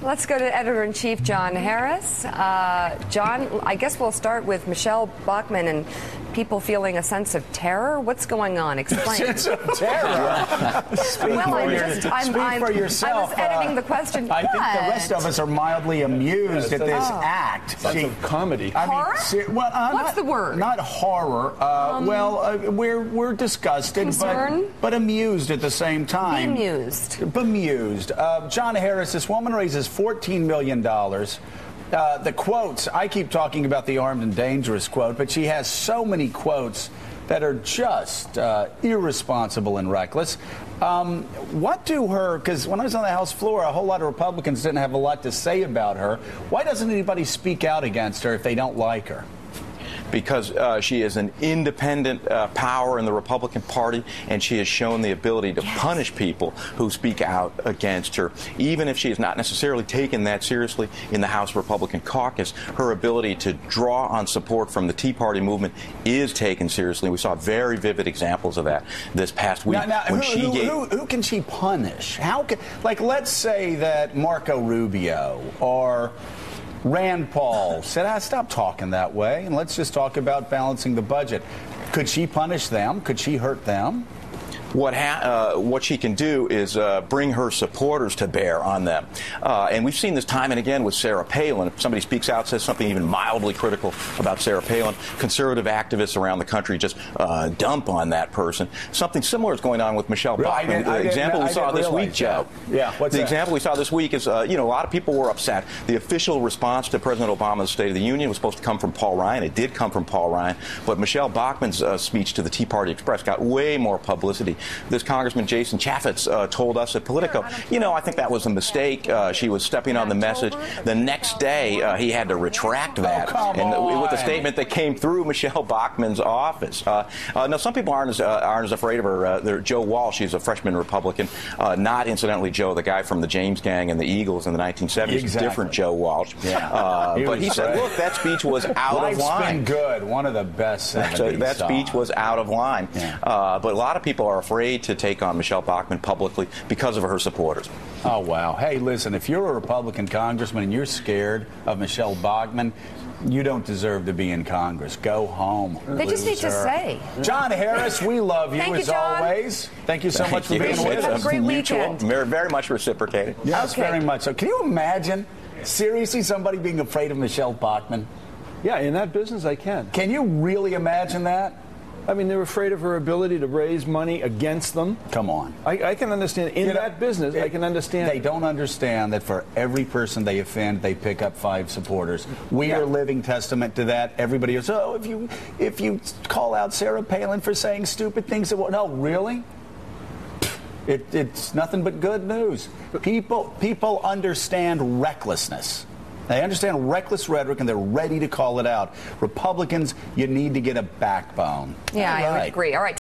Let's go to Editor-in-Chief John Harris. John, I guess we'll start with Michele Bachmann and people feeling a sense of terror. What's going on? Explain. Sense of terror? Speak for yourself. I was editing the question. I think the rest of us are mildly amused at this act. Sense of comedy. Horror? What's the word? Not horror. We're disgusted, but amused at the same time. Bemused. John Harris, this woman raises $14 million. The quotes, I keep talking about the armed and dangerous quote, but she has so many quotes that are just irresponsible and reckless. What do her, because when I was on the House floor, a whole lot of Republicans didn't have a lot to say about her. Why doesn't anybody speak out against her if they don't like her? Because she is an independent power in the Republican Party, and she has shown the ability to punish people who speak out against her. Even if she has not necessarily taken that seriously in the House Republican caucus, her ability to draw on support from the Tea Party movement is taken seriously. We saw very vivid examples of that this past week. Who can she punish? How can, like, let's say that Marco Rubio or Rand Paul said, stop talking that way, and let's just talk about balancing the budget. Could she punish them? Could she hurt them? What she can do is bring her supporters to bear on them. And we've seen this time and again with Sarah Palin. If somebody speaks out, says something even mildly critical about Sarah Palin, conservative activists around the country just dump on that person. Something similar is going on with Michele Bachmann. The example we saw this week, Joe. Yeah, what's the example we saw this week is, a lot of people were upset. The official response to President Obama's State of the Union was supposed to come from Paul Ryan. It did come from Paul Ryan. But Michele Bachmann's speech to the Tea Party Express got way more publicity. This Congressman Jason Chaffetz told us at Politico, I think that was a mistake. She was stepping on the message. The next day, he had to retract that. With a statement that came through Michele Bachmann's office. Now, some people aren't as afraid of her. Joe Walsh, she's a freshman Republican. Not, incidentally, Joe, the guy from the James Gang and the Eagles in the 1970s. Exactly. Different Joe Walsh. Yeah. But he said, look, that speech was out of line. Life's been good. One of the best 70s that speech was out of line. Yeah. But a lot of people are afraid to take on Michele Bachmann publicly because of her supporters. Oh, wow. Hey, listen, if you're a Republican congressman and you're scared of Michele Bachmann, you don't deserve to be in Congress. Go home. They just need to say. John Harris, we love you as John. always. Thank you so much for being with us. Have a great weekend. Very much reciprocated. Yes, very much so. Can you imagine, seriously, somebody being afraid of Michele Bachmann? Yeah, in that business, I can. Can you really imagine that? I mean, they're afraid of her ability to raise money against them. Come on. I can understand. In that business, I can understand. They don't understand that for every person they offend, they pick up 5 supporters. We are living testament to that. Everybody goes, if you call out Sarah Palin for saying stupid things, no, really? It's nothing but good news. People understand recklessness. They understand reckless rhetoric, and they're ready to call it out. Republicans, you need to get a backbone. Yeah, I would agree. All right.